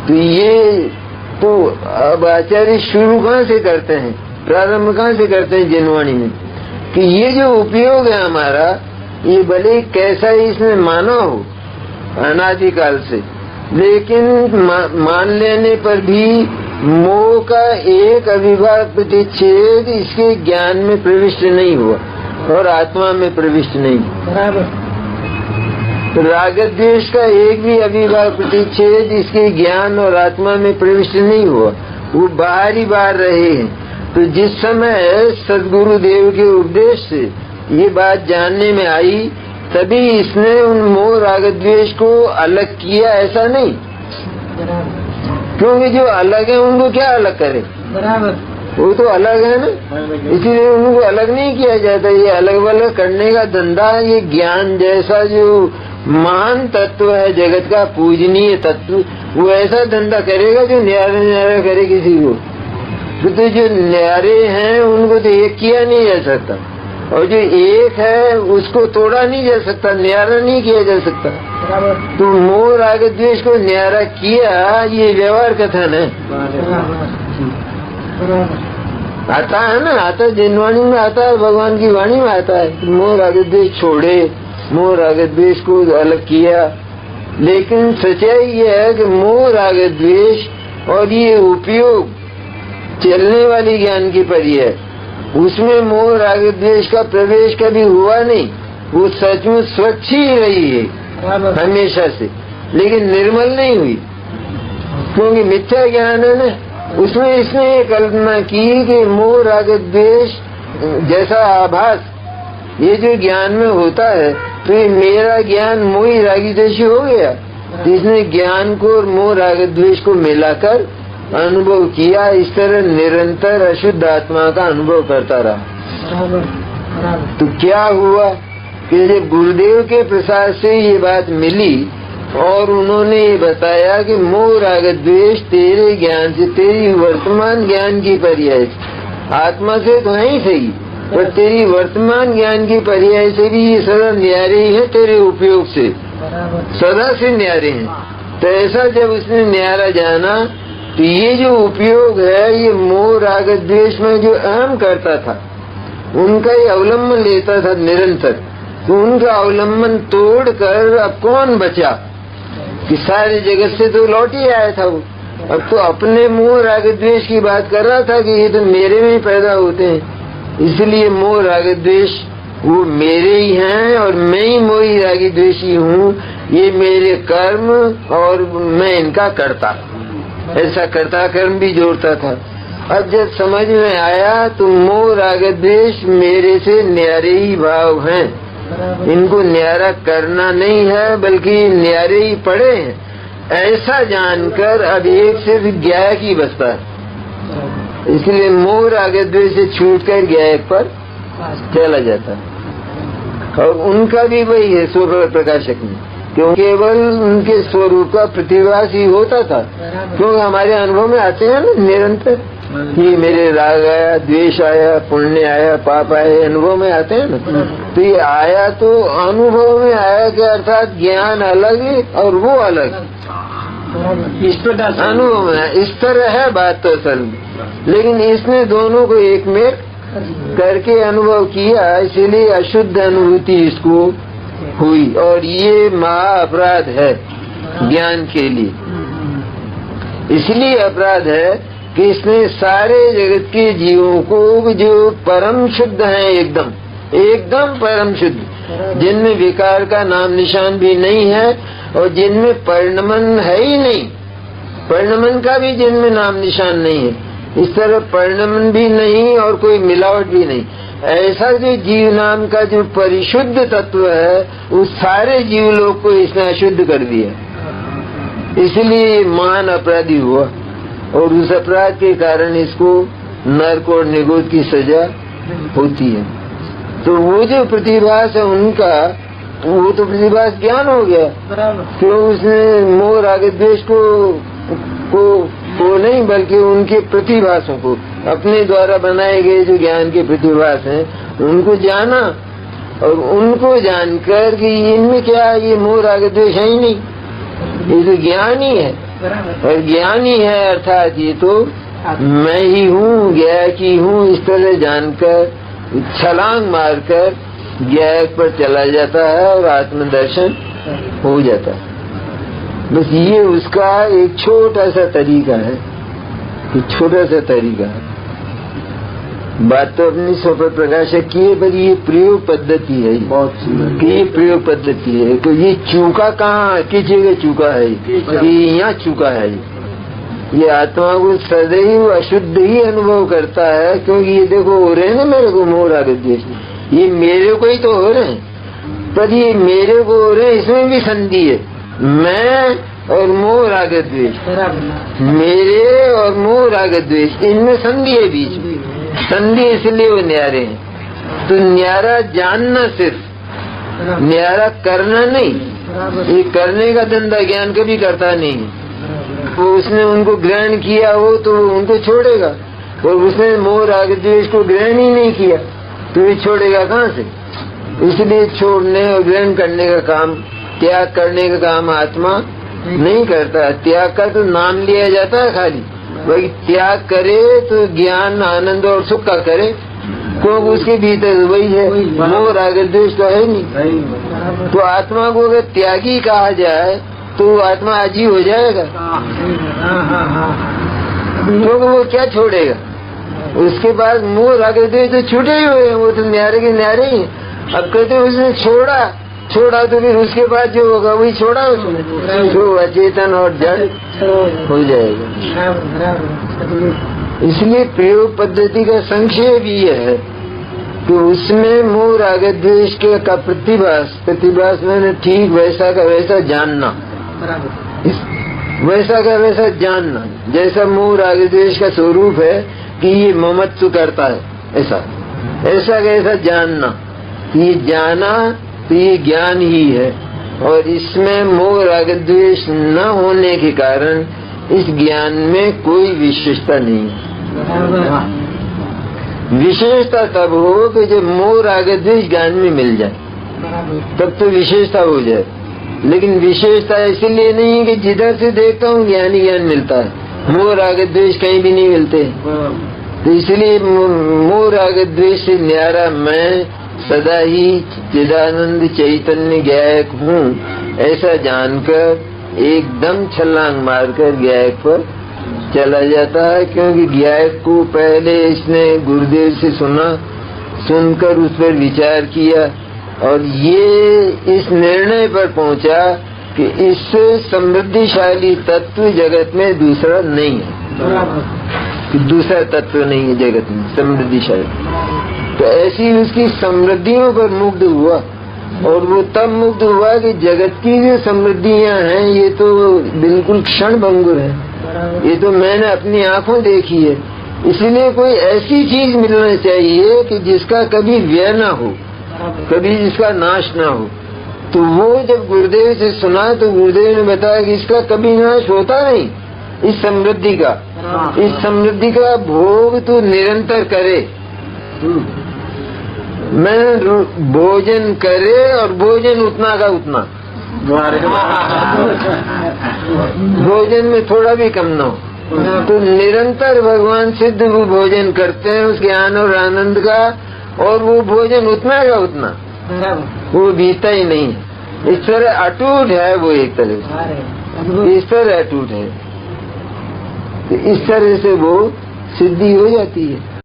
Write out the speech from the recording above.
तो ये तो अब आचार्य शुरू कहाँ से करते हैं, प्रारंभ कहाँ से करते हैं जिनवाणी में, कि ये जो उपयोग है हमारा, ये भले कैसा इसने माना हो अनादिकाल से, लेकिन मान लेने पर भी मोह का एक अविभाव प्रतिच्छेद इसके ज्ञान में प्रविष्ट नहीं हुआ और आत्मा में प्रविष्ट नहीं। तो राग द्वेष का एक भी अविभाव प्रतिच्छेद इसके ज्ञान और आत्मा में प्रविष्ट नहीं हुआ, वो बाहर ही बाहर रहे हैं। तो जिस समय सद्गुरु देव के उपदेश से ये बात जानने में आई, तभी इसने उन मोह राग द्वेष को अलग किया, ऐसा नहीं, क्योंकि जो अलग है उनको क्या अलग करे, बराबर वो तो अलग है ना, इसीलिए उनको अलग नहीं किया जाता। ये अलग अलग करने का धंधा, ये ज्ञान जैसा जो महान तत्व है जगत का पूजनीय तत्व, वो ऐसा धंधा करेगा जो न्यारा न्यारा करे किसी को। तो जो न्यारे हैं उनको तो एक किया नहीं जा सकता, और जो एक है उसको तोड़ा नहीं जा सकता, न्यारा नहीं किया जा सकता। तो मोह राग द्वेष को न्यारा किया, ये व्यवहार कथन है, आता है ना, आता जिनवाणी में आता है, भगवान की वाणी में आता है। मोह राग द्वेष छोड़े, मोह राग द्वेष को अलग किया। लेकिन सच्चाई ये है कि मोह राग द्वेष और ये उपयोग चलने वाली ज्ञान की परी है, उसमें मोह राग द्वेष का प्रवेश कभी हुआ नहीं। वो सचमुच स्वच्छ ही रही है हमेशा से, लेकिन निर्मल नहीं हुई, क्योंकि मिथ्या ज्ञान है ना। उसमें इसने ये कल्पना की कि मोह राग द्वेष जैसा आभास ये जो ज्ञान में होता है, तो ये मेरा ज्ञान मोही रागी द्वेषी हो गया। तो इसने ज्ञान को और मोह राग द्वेष को मिलाकर अनुभव किया। इस तरह निरंतर अशुद्ध आत्मा का अनुभव करता रहा। तो क्या हुआ कि जब गुरुदेव के प्रसाद से ये बात मिली और उन्होंने ये बताया कि मोह राग द्वेष तेरे ज्ञान से, तेरी वर्तमान ज्ञान की पर्याय, आत्मा से तो है ही सही, पर तेरी वर्तमान ज्ञान की पर्याय से भी ये सदा न्यारे ही है, तेरे उपयोग से सदा से न्यारे हैं। तो ऐसा जब उसने न्यारा जाना, तो ये जो उपयोग है, ये मोह राग द्वेष में जो अहम करता था, उनका ही अवलंबन लेता था निरंतर। तो उनका अवलंबन तोड़कर अब कौन बचा, कि सारे जगत से तो लौट ही आया था वो। अब तो अपने मोह राग द्वेष की बात कर रहा था कि ये तो मेरे में ही पैदा होते हैं, इसलिए मोह राग द्वेष वो मेरे ही हैं और मैं ही मोही रागी द्वेषी हूँ। ये मेरे कर्म और मैं इनका करता, ऐसा करता कर्म भी जोड़ता था। अब जब समझ में आया तो मोह राग द्वेष मेरे से न्यारे ही भाव हैं, इनको न्यारा करना नहीं है बल्कि न्यारे ही पड़े हैं, ऐसा जानकर अब एक सिर्फ ज्ञायक ही बचता है। इसलिए मोह राग द्वेष से छूटकर ज्ञायक पर चला जाता है। और उनका भी वही है स्वरूप प्रकाशक में, क्योंकि केवल उनके स्वरूप का प्रतिभास ही होता था। क्योंकि हमारे अनुभव में आते हैं ना निरंतर, ये मेरे राग आया, द्वेष आया, पुण्य आया, पाप आया, अनुभव में आते हैं ना। तो ये आया तो अनुभव में आया कि अर्थात ज्ञान अलग है और वो अलग अनुभव में, इस तरह है बात तो असल में। लेकिन इसने दोनों को एक में करके अनुभव किया, इसीलिए अशुद्ध अनुभूति इसको हुई। और ये महा अपराध है ज्ञान के लिए, इसलिए अपराध है कि इसने सारे जगत के जीवों को जो परम शुद्ध हैं, एकदम एकदम परम शुद्ध, जिनमें विकार का नाम निशान भी नहीं है और जिनमें परिणमन है ही नहीं, परिणमन का भी जिनमें नाम निशान नहीं है, इस तरह परिणमन भी नहीं और कोई मिलावट भी नहीं, ऐसा जो जीव नाम का जो परिशुद्ध तत्व है, उस सारे जीव लोग को इसने अशुद्ध कर दिया। इसलिए महान अपराधी हुआ और उस अपराध के कारण इसको नरक और निगोद की सजा होती है। तो वो जो प्रतिभास है उनका, वो तो प्रतिभास ज्ञान हो गया, क्यों उसने मोह राग द्वेष को नहीं बल्कि उनके प्रतिभासों को, अपने द्वारा बनाए गए जो ज्ञान के प्रतिभास हैं उनको जाना, और उनको जानकर कि इनमें क्या, ये मोह राग द्वेष है ही नहीं, ये तो ज्ञान ही है। और ज्ञान ही है अर्थात ये तो मैं ही हूँ, ज्ञायक ही हूँ, इस तरह जानकर छलांग मारकर ज्ञायक पर चला जाता है और आत्मदर्शन हो जाता है। बस ये उसका एक छोटा सा तरीका है, एक छोटा सा तरीका है। बात तो अपनी स्वपर प्रकाशक की है, पर ये प्रयोग पद्धति है, बहुत ये प्रयोग पद्धति है। तो ये चूका कहाँ किस जगह चूका है, ये यहाँ चूका है। ये आत्मा को सदैव अशुद्ध ही अनुभव करता है, क्योंकि ये देखो हो रहे हैं ना मेरे को मोह राग द्वेष, ये मेरे को ही तो हो रहे हैं, पर ये मेरे को हो रहे हैं, इसमें भी संधि है। मैं और मोह राग द्वेष, मेरे और मोह राग द्वेष, इनमें संधि है बीच में। संधि इसलिए वो न्यारे हैं। तो न्यारा जानना सिर्फ, न्यारा करना नहीं। ये करने का धंधा ज्ञान कभी करता नहीं। वो उसने उनको ग्रहण किया हो तो उनको छोड़ेगा, और उसने मोह राग द्वेष को ग्रहण ही नहीं किया तो ये छोड़ेगा कहाँ से। इसलिए छोड़ने और ग्रहण करने का काम, त्याग करने का काम आत्मा नहीं करता। त्याग का तो नाम लिया जाता है खाली, वही त्याग करे तो ज्ञान आनंद और सुख का करे, क्योंकि उसके भीतर वही है, मोह राग द्वेष तो है नहीं। तो आत्मा को अगर त्यागी कहा जाए तो आत्मा अजीब हो जाएगा, क्योंकि वो क्या छोड़ेगा। उसके बाद मोह राग द्वेष तो छूटे ही हुए, वो तो न्यारे के न्यारे ही। अब कहते हैं उसने छोड़ा तो फिर उसके बाद जो होगा वही छोड़ा उसने, जो अचेतन और जड़ हो जाएगा। इसलिए प्रयोग पद्धति का संक्षेप ये है कि उसमें मोह राग द्वेष का प्रतिभास मैंने ठीक वैसा का वैसा जानना, वैसा का वैसा जानना, जैसा मोह राग द्वेष का स्वरूप है कि ये ममत्व करता है, ऐसा का ऐसा जानना। ये जाना तो ये ज्ञान ही है, और इसमें मोह राग द्वेष न होने के कारण इस ज्ञान में कोई विशेषता नहीं है। विशेषता तब हो कि जब मोह राग द्वेष ज्ञान में मिल जाए, तब तो विशेषता हो जाए। लेकिन विशेषता इसलिए नहीं कि जिधर से देखता हूँ ज्ञान मिलता है, मोह राग द्वेष कहीं भी नहीं मिलते। तो इसलिए मोह राग द्वेष से न्यारा मैं सदा ही चिदानंद चैतन्य ज्ञायक हूँ, ऐसा जानकर एकदम छलांग मारकर ज्ञायक पर चला जाता है। क्योंकि ज्ञायक को पहले इसने गुरुदेव से सुनकर उस पर विचार किया, और ये इस निर्णय पर पहुँचा कि इससे समृद्धिशाली तत्व जगत में दूसरा नहीं है, कि दूसरा तत्व नहीं है जगत में समृद्धिशाली। तो ऐसी उसकी समृद्धियों पर मुग्ध हुआ, और वो तब मुग्ध हुआ कि जगत की जो समृद्धियां हैं ये तो बिल्कुल क्षण भंगुर है, ये तो मैंने अपनी आंखों देखी है। इसलिए कोई ऐसी चीज मिलना चाहिए कि जिसका कभी व्यय न हो, कभी जिसका नाश न हो। तो वो जब गुरुदेव से सुना तो गुरुदेव ने बताया कि इसका कभी नाश होता नहीं, इस समृद्धि का भोग तो निरंतर करे। मैं भोजन करे, और भोजन उतना का उतना, भोजन में थोड़ा भी कम न हो। तो निरंतर भगवान सिद्ध वो भोजन करते हैं उस ज्ञान और आनंद का, और वो भोजन उतना का उतना, वो बीता ही नहीं। इस तरह अटूट है वो, एक तरह से इस तरह अटूट है, इस तरह से वो सिद्धि हो जाती है।